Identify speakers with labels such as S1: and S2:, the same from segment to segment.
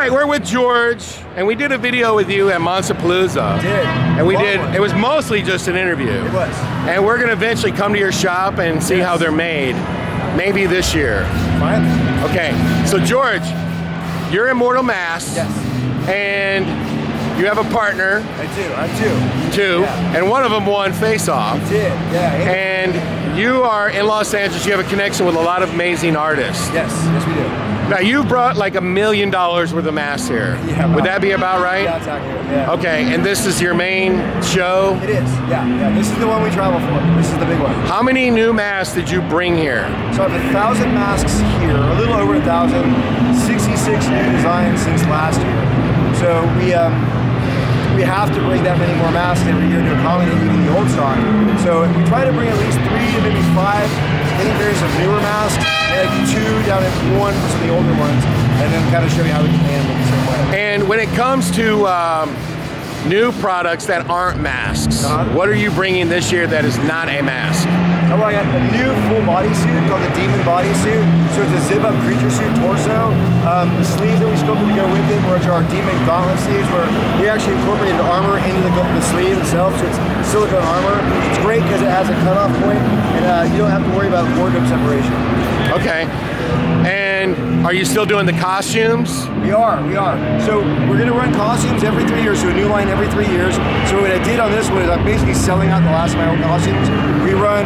S1: right, we're with George, and we did a video with you at Monstapalooza.
S2: We did.
S1: And we did, it was mostly just an interview.
S2: It was.
S1: And we're gonna eventually come to your shop and see how they're made. Maybe this year.
S2: Fine.
S1: Okay, so George, you're Immortal Masks.
S2: Yes.
S1: And you have a partner.
S2: I do, I have
S1: Two.
S2: Yeah.
S1: And one of them won Face Off.
S2: We did, yeah.
S1: And you are in Los Angeles, you have a connection with a lot of amazing artists.
S2: Yes, yes we do.
S1: Now you brought like $1 million worth of masks here.
S2: Yeah,
S1: would that be about right?
S2: Yeah, that's accurate, yeah.
S1: Okay, and this is your main show?
S2: It is, yeah. This is the one we travel for. This is the big one.
S1: How many new masks did you bring here?
S2: So I have 1,000 masks here, a little over 1,000, 66 new designs since last year. So we have to bring that many more masks every year to accommodate even the old stock. So we try to bring at least 3 to maybe 5 variants of newer masks, and like 2 down at 1 for some of the older ones, and then kind of show you how we can handle it the same way.
S1: And when it comes to new products that aren't masks, what are you bringing this year that is not a mask?
S2: Oh, I got a new full body suit called the Demon Body Suit. So it's a zip-up creature suit torso. The sleeves that we sculpted to go with it, which are Demon Gauntlet sleeves, where we actually incorporated armor into the sleeve itself, so it's silicone armor. It's great because it has a cutoff point, and you don't have to worry about wardrobe separation.
S1: Okay. And are you still doing the costumes?
S2: We are. So we're gonna run costumes every 3 years, so a new line every 3 years. So what I did on this one is I'm basically selling out the last of my own costumes. We run,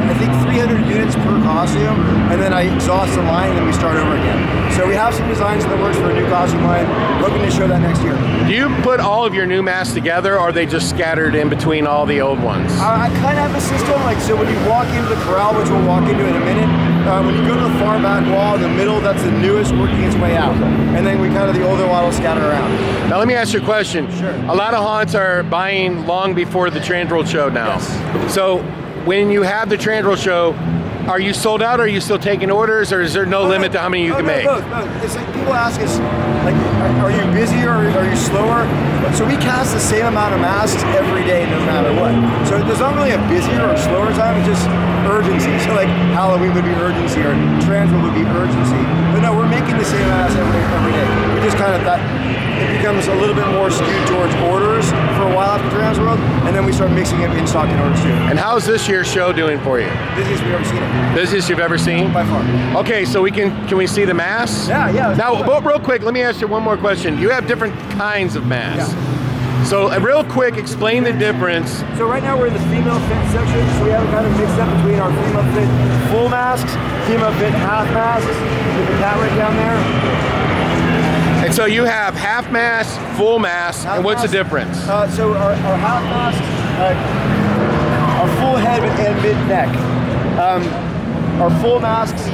S2: I think, 300 units per costume, and then I exhaust the line, and then we start over again. So we have some designs in the works for a new costume line. Hoping to show that next year.
S1: Do you put all of your new masks together, or are they just scattered in between all the old ones?
S2: I kind of have a system, like, so when you walk into the corral, which we'll walk into in a minute, when you go to the far back wall, the middle, that's the newest working its way out. And then we kind of, the older models scatter around.
S1: Now let me ask you a question.
S2: Sure.
S1: A lot of haunts are buying long before the Transworld show now.
S2: Yes.
S1: So when you have the Transworld show, are you sold out, or are you still taking orders, or is there no limit to how many you can make?
S2: Both. It's like people ask us, like, are you busy or are you slower? So we cast the same amount of masks every day, no matter what. So there's not really a busier or slower time, it's just urgency. So like Halloween would be urgency, or Transworld would be urgency. But no, we're making the same masks every day. We just kind of thought it becomes a little bit more skewed towards orders for a while after Transworld, and then we start mixing it in stock in orders too.
S1: And how's this year's show doing for you?
S2: Busiest we've ever seen it.
S1: Busiest you've ever seen?
S2: By far.
S1: Okay, so can we see the masks?
S2: Yeah.
S1: Now, real quick, let me ask you one more question. You have different kinds of masks.
S2: Yeah.
S1: So real quick, explain the difference.
S2: So right now we're in the female fit section, so we have kind of mixed up between our female fit full masks, female fit half masks, with the cat right down there.
S1: And so you have half mask, full mask, and what's the difference?
S2: So our half masks are full head and mid-neck. Our full masks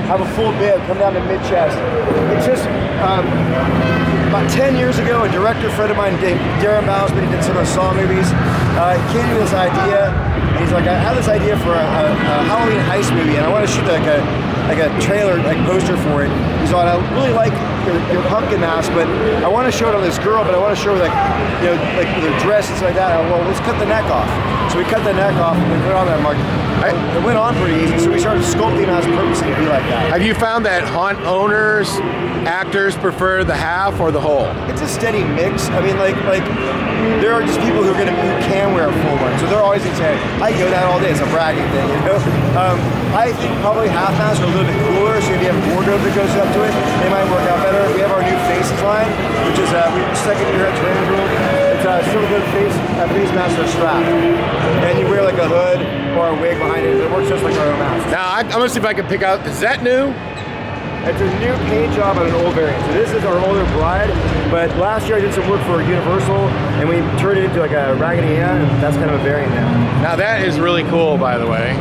S2: have a full bib, come down to mid-chest. It's just, about 10 years ago, a director friend of mine, Darren Bousman, he did some of the Saw movies, he came to this idea, and he's like, I have this idea for a Halloween heist movie, and I want to shoot like a trailer, like poster for it. He's like, I really like your pumpkin mask, but I want to show it on this girl, but I want to show her like with her dress and stuff like that. Well, let's cut the neck off. So we cut the neck off and we put it on that mark. It went on pretty easy, so we started sculpting masks purposely to be like that.
S1: Have you found that haunt owners, actors prefer the half or the whole?
S2: It's a steady mix. I mean, like there are just people who can wear a full one, so they're always going to say, I go that all day. It's a bragging thing, you know. I think probably half masks are a little bit cooler, so if you have a wardrobe that goes up to it, they might work out better. We have our new Faces line, which is second year at Transworld. It's a silicone face mask are strapped, and you wear like a hood or a wig behind it. It works just like our own mask.
S1: Now I'm gonna see if I can pick out. Is that new?
S2: It's a new paint job on an old variant. So this is our older Bride, but last year I did some work for Universal, and we turned it into like a Raggedy Ann, and that's kind of a variant now.
S1: Now that is really cool, by the way.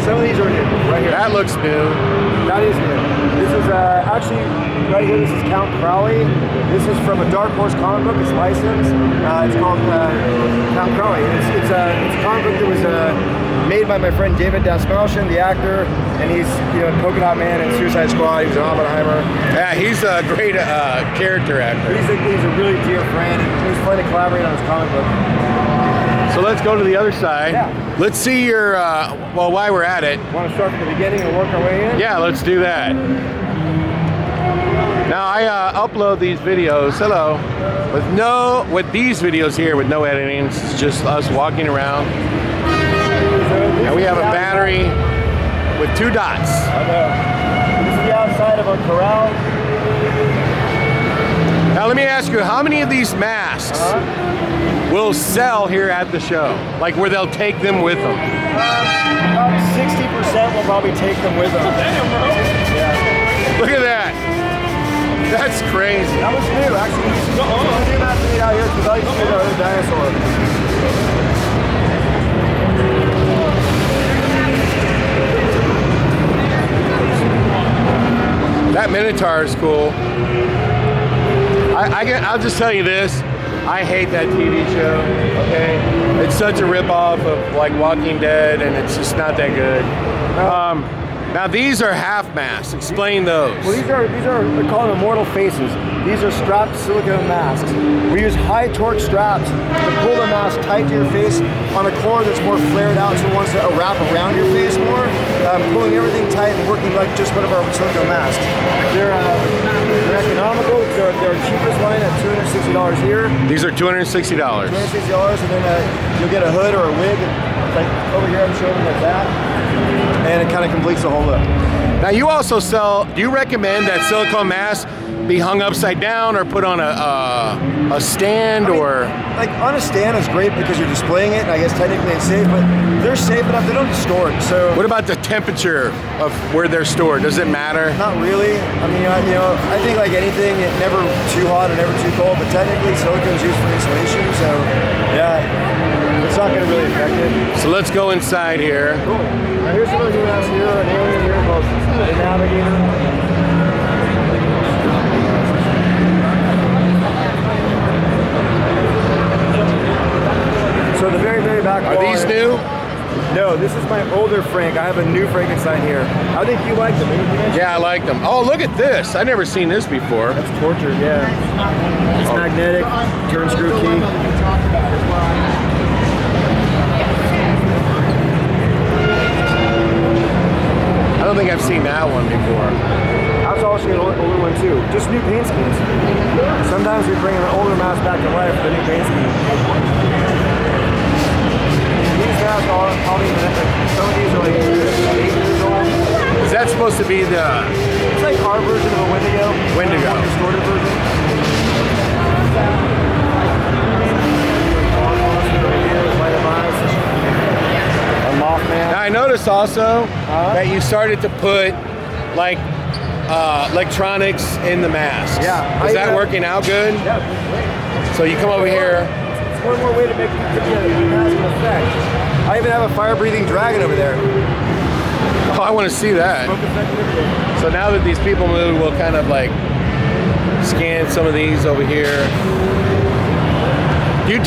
S2: Some of these are new, right here.
S1: That looks new.
S2: That is new. This is actually, right here, this is Count Crowley. This is from a Dark Horse comic book. It's licensed. It's called Count Crowley. It's a comic book that was made by my friend David Dasmalchian, the actor, and he's in Polka Dot Man and Suicide Squad. He was in Oppenheimer.
S1: Yeah, he's a great character actor.
S2: He's a really dear friend. It was fun to collaborate on his comic book.
S1: So let's go to the other side.
S2: Yeah.
S1: Let's see your, well, while we're at it.
S2: Want to start from the beginning and work our way in?
S1: Yeah, let's do that. Now, upload these videos, hello, with these videos here with no editing. It's just us walking around. And we have a battery with 2 dots.
S2: I know. This is the outside of a corral.
S1: Now let me ask you, how many of these masks will sell here at the show? Like where they'll take them with them?
S2: About 60% will probably take them with them. Yeah.
S1: Look at that. That's crazy.
S2: That was new, actually. We do not see it out here because I used to be the other dinosaur.
S1: That Minotaur is cool. I'll just tell you this. I hate that TV show, okay? It's such a ripoff of like Walking Dead, and it's just not that good. Now these are half masks. Explain those.
S2: Well, these are we call them immortal faces. These are strapped silicone masks. We use high torque straps to pull the mask tight to your face on a core that's more flared out, so it wants to wrap around your face more, pulling everything tight and working like just one of our silicone masks. They're economical. They're our cheapest line at $260 here.
S1: These are $260.
S2: $260, and then you'll get a hood or a wig, like over here I'm showing like that, and it kind of completes the whole look.
S1: Now you also sell, do you recommend that silicone mask be hung upside down or put on a stand? Or
S2: like on a stand is great because you're displaying it, and I guess technically it's safe, but they're safe enough, they don't distort. So
S1: what about the temperature of where they're stored? Does it matter?
S2: Not really. I mean, I think like anything, it's never too hot or never too cold, but technically silicone is used for insulation, so yeah, it's not going to really affect it.
S1: So let's go inside here.
S2: Cool. Now here's some of the new masks here, an alien here called the Navigator. So the very, very back wall.
S1: Are these new?
S2: No, this is my older Frank. I have a new Frankenstein here. I think you like them.
S1: Yeah, I like them. Oh, look at this. I've never seen this before.
S2: That's torture, yeah. It's magnetic, turn screw key.
S1: I don't think I've seen that one before.
S2: That's also an older one too. Just new paint schemes. Sometimes we bring an older mask back to life with a new paint scheme. These masks are probably, some of these are like 8 years old.
S1: Is that supposed to be the...
S2: It's like our version of a Wendigo.
S1: Wendigo.
S2: A distorted version.
S1: Now I noticed also that you started to put like electronics in the masks.
S2: Yeah.
S1: Is that working out good?
S2: Yeah.
S1: So you come over here.
S2: It's one more way to make the mask an effect. I even have a fire-breathing dragon over there.
S1: Oh, I want to see that. So now that these people move, we'll kind of like scan some of these over here. Do you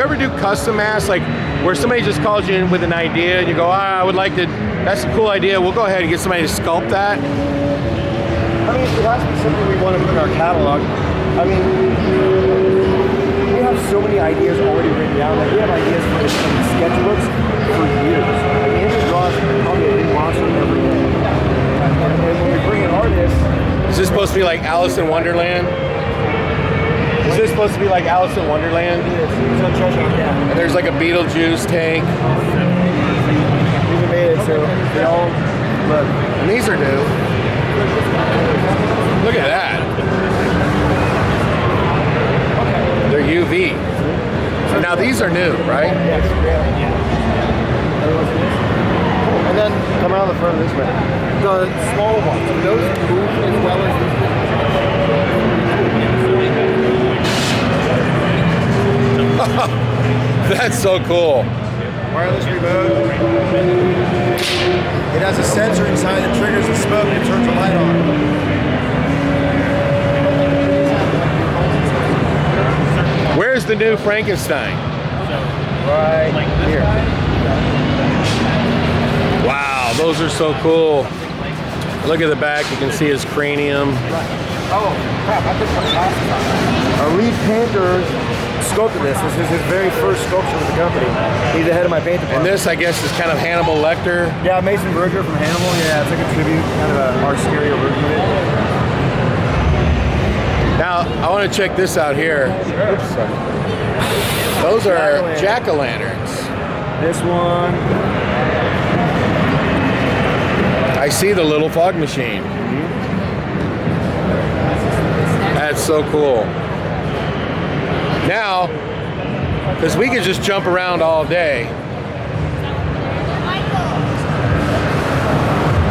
S1: ever do custom masks, like where somebody just calls you in with an idea and you go, I would like to, that's a cool idea, we'll go ahead and get somebody to sculpt that?
S2: I mean, it has to be something we want to put in our catalog. I mean, we have so many ideas already written down. Like, we have ideas for the sketchbooks for years. I mean, it just draws probably a new monster every day. And when we bring in artists...
S1: Is this supposed to be like Alice in Wonderland? Is this supposed to be like Alice in Wonderland?
S2: It is. It's on treasure, yeah.
S1: And there's like a Beetlejuice tank.
S2: We even made it so they all look.
S1: And these are new. Look at that. They're UV. So now these are new, right?
S2: Yes. Yeah. And then come around the front of this way. The small ones, those move as well as these.
S1: That's so cool.
S2: Wireless remote. It has a sensor inside that triggers the smoke and turns the light on.
S1: Where's the new Frankenstein?
S2: Right here.
S1: Wow, those are so cool. Look at the back, you can see his cranium.
S2: Oh, crap, I put some glasses on. Our lead painter sculpted this. This is his very first sculpture with the company. He's the head of my paint department.
S1: And this, I guess, is kind of Hannibal Lecter.
S2: Yeah, Mason Berger from Hannibal. Yeah, it's like a tribute, kind of our scarier version of it.
S1: I want to check this out here. Oops, sorry. Those are jack-o'-lanterns.
S2: This one.
S1: I see the little fog machine. That's so cool. Now, because we could just jump around all day.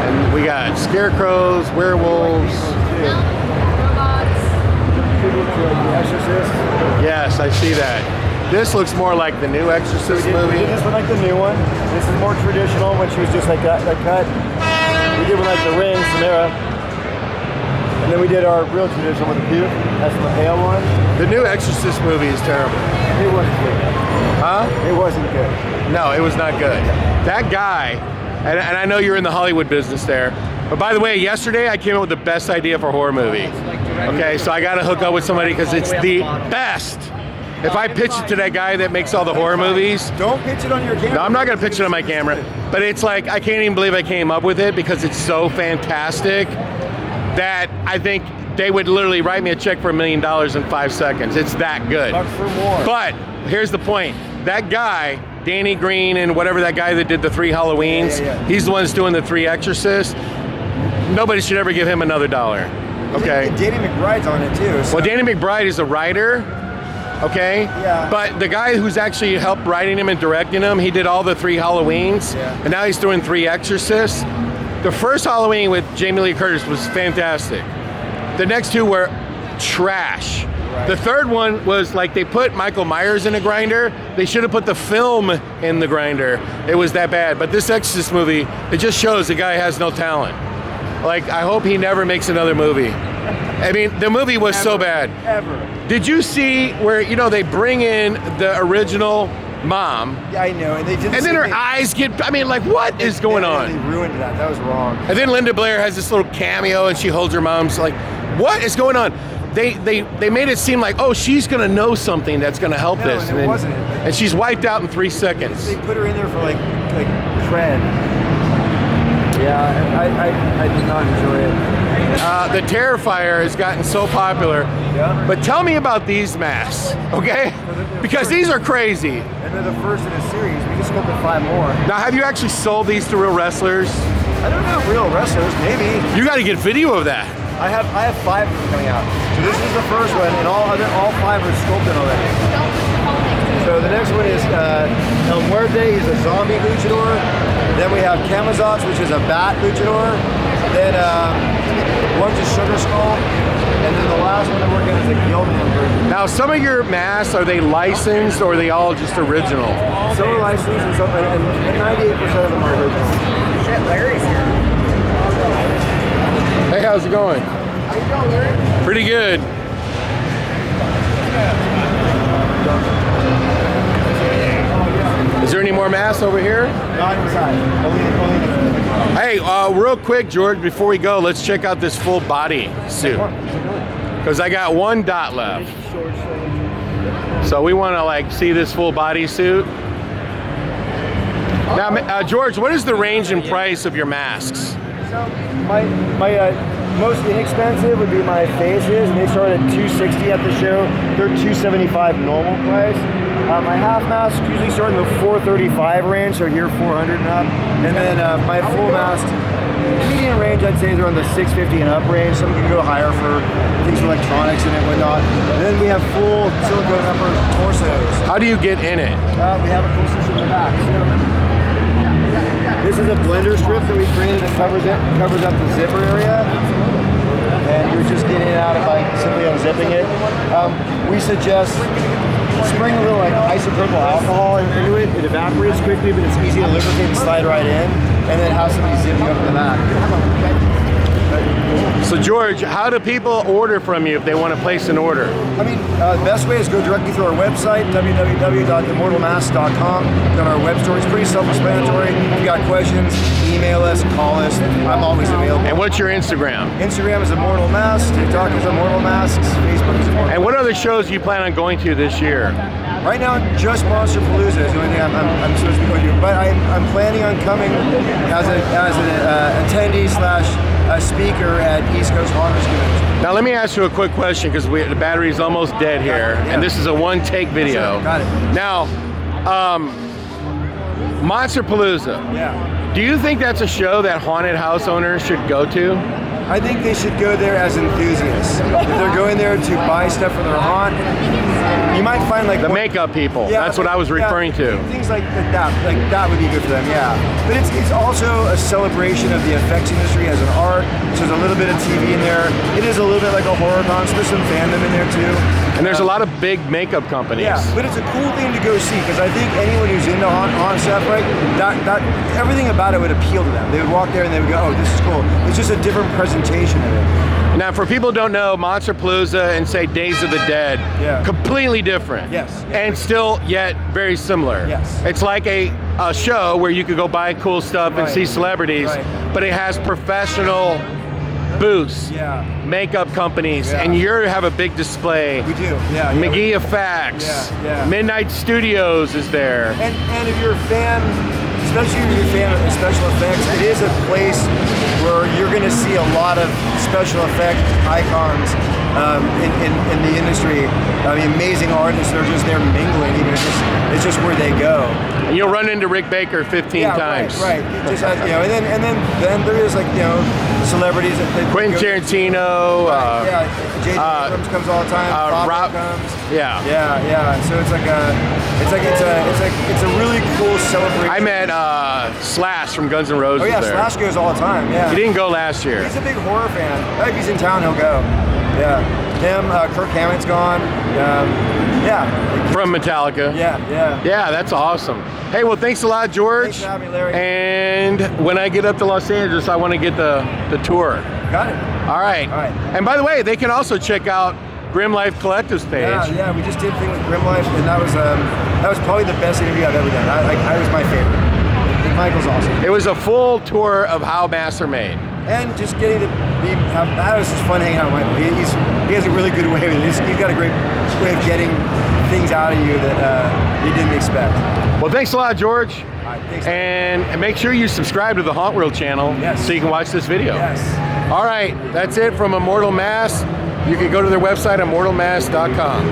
S1: And we got scarecrows, werewolves.
S2: Exorcist.
S1: Yes, I see that. This looks more like the new Exorcist movie.
S2: We did this one like the new one. This is more traditional when she was just like that cut. We did one like the Ring, Samara. And then we did our real traditional with the puke. That's the pale one.
S1: The new Exorcist movie is terrible.
S2: It wasn't good.
S1: Huh?
S2: It wasn't good.
S1: No, it was not good. That guy, and I know you're in the Hollywood business there, but by the way, yesterday I came up with the best idea for a horror movie. Okay, so I got to hook up with somebody because it's the best. If I pitch it to that guy that makes all the horror movies.
S2: Don't pitch it on your camera.
S1: No, I'm not going to pitch it on my camera. But it's like, I can't even believe I came up with it because it's so fantastic that I think they would literally write me a check for $1 million in 5 seconds. It's that good.
S2: Buck for more.
S1: But here's the point. That guy, Danny Green and whatever that guy that did the 3 Halloweens, he's the one that's doing the 3 Exorcists. Nobody should ever give him another $1. Okay?
S2: Danny McBride's on it too. So.
S1: Well, Danny McBride is a writer. Okay?
S2: Yeah.
S1: But the guy who's actually helped writing him and directing him, he did all the 3 Halloweens.
S2: Yeah. And
S1: now he's doing 3 Exorcists. The first Halloween with Jamie Lee Curtis was fantastic. The next 2 were trash. Right. The third one was like they put Michael Myers in a grinder. They should have put the film in the grinder. It was that bad. But this Exorcist movie, it just shows the guy has no talent. Like, I hope he never makes another movie. I mean, the movie was so bad.
S2: Ever.
S1: Did you see where, you know, they bring in the original mom?
S2: Yeah, I know. And they did.
S1: And then her eyes get, I mean, like, what is going on?
S2: They ruined that. That was wrong.
S1: And then Linda Blair has this little cameo and she holds her mom's like, what is going on? They made it seem like, oh, she's going to know something that's going to help this.
S2: And it wasn't.
S1: And she's wiped out in 3 seconds.
S2: They put her in there for like cred. Yeah, I did not enjoy it.
S1: The Terrifier has gotten so popular.
S2: Yeah.
S1: But tell me about these masks, okay? Because these are crazy.
S2: And they're the first in a series. We just sculpted 5 more.
S1: Now, have you actually sold these to real wrestlers?
S2: I don't know, real wrestlers, maybe.
S1: You got to get video of that.
S2: I have 5 coming out. So this is the first one, and all 5 are sculpted already. So the next one is El Muerte. He's a zombie luchador. Then we have Camazotz, which is a bat luchador. Then one's a sugar skull. And then the last one I'm working on is a Gilman version.
S1: Now, some of your masks, are they licensed or are they all just original?
S2: Some are licensed and 98% of them are original. Shit, Larry's here.
S1: Hey, how's it going?
S2: How you doing, Larry?
S1: Pretty good. Is there any more masks over here?
S2: Not inside. Only
S1: Hey, real quick, George, before we go, let's check out this full body suit. Because I got 1 dot left. So we want to like see this full body suit. Now, George, what is the range and price of your masks?
S2: So my most inexpensive would be my faces, and they start at $260 at the show. They're $275 normal price. My half masks usually start in the $435 range, so here $400 and up. And then my full mask, median range I'd say is around the $650 and up range. Some can go higher for things with electronics and whatnot. And then we have full silicone upper torsos.
S1: How do you get in it?
S2: We have a full system in the back. So, this is a blender strip that we created that covers up the zipper area. And you're just getting it out by simply unzipping it. We suggest spraying a little like isopropyl alcohol into it. It evaporates quickly, but it's easy to lubricate and slide right in. And then have somebody zip you up in the back.
S1: So George, how do people order from you if they want to place an order?
S2: I mean, the best way is go directly through our website, www.immortalmasks.com. We've got our web store. It's pretty self-explanatory. If you got questions, email us, call us. I'm always available.
S1: And what's your Instagram?
S2: Instagram is Immortal Masks. TikTok is Immortal Masks. Facebook is Immortal.
S1: And what other shows do you plan on going to this year?
S2: Right now, just Monster Palooza is the only thing I'm supposed to be going to. But I'm planning on coming as an attendee / speaker at East Coast Haunters Convention.
S1: Now let me ask you a quick question because the battery's almost dead here,
S2: Yeah.
S1: and this is a one-take video.
S2: Got it.
S1: Now, Monsterpalooza.
S2: Yeah.
S1: Do you think that's a show that haunted house owners should go to?
S2: I think they should go there as enthusiasts. If they're going there to buy stuff for their haunt, you might find like
S1: The makeup people.
S2: Yeah,
S1: That's what I was referring to.
S2: Things like that, would be good for them, yeah. But it's also a celebration of the effects industry as an art. So there's a little bit of TV in there. It is a little bit like a horror con, so there's some fandom in there too.
S1: And there's a lot of big makeup companies.
S2: Yeah, but it's a cool thing to go see because I think anyone who's into haunt stuff, right, that everything about it would appeal to them. They would walk there and they would go, oh, this is cool. It's just a different presentation of it.
S1: Now, for people who don't know, Monsterpalooza and say Days of the Dead,
S2: Yeah.
S1: completely different.
S2: Yes.
S1: And still yet very similar.
S2: Yes.
S1: It's like a show where you could go buy cool stuff and
S2: Right.
S1: see celebrities,
S2: Right.
S1: but it has professional booths,
S2: Yeah.
S1: makeup companies,
S2: Yeah.
S1: and you have a big display.
S2: We do, yeah.
S1: McGee Effects,
S2: Yeah, yeah.
S1: Midnight Studios is there.
S2: And if you're a fan, especially if you're a fan of the special effects, it is a place where you're going to see a lot of special effect icons in the industry. I mean, amazing artists, they're just there mingling. It's just where they go.
S1: And you'll run into Rick Baker 15 times.
S2: Right. Just and then there is like celebrities that
S1: Quentin
S2: go-
S1: Tarantino.
S2: yeah, J.J. Abrams comes all the time. Rob comes.
S1: Yeah.
S2: Yeah. So it's a really cool celebration.
S1: I met Slash from Guns N' Roses
S2: Oh yeah,
S1: there.
S2: Slash goes all the time. Yeah.
S1: He didn't go last year.
S2: He's a big horror fan. If he's in town, he'll go. Yeah. Him, Kirk Hammett's gone. Yeah.
S1: From Metallica.
S2: Yeah.
S1: Yeah, that's awesome. Hey, well, thanks a lot, George.
S2: Thanks for having me, Larry.
S1: And when I get up to Los Angeles, I want to get the tour.
S2: Got it.
S1: All right.
S2: All right.
S1: And by the way, they can also check out Grim Life Collective's page.
S2: Yeah. We just did a thing with Grim Life, and that was probably the best interview I've ever done. I was my favorite. Michael's awesome.
S1: It was a full tour of how masks are made.
S2: And just getting to be, that was just fun hanging out with Michael. He has a really good way of it. He's got a great way of getting things out of you that you didn't expect.
S1: Well, thanks a lot, George.
S2: All right, thanks.
S1: And make sure you subscribe to the Hauntworld channel
S2: Yes.
S1: so you can watch this video.
S2: Yes.
S1: All right, that's it from Immortal Masks. You can go to their website, immortalmasks.com.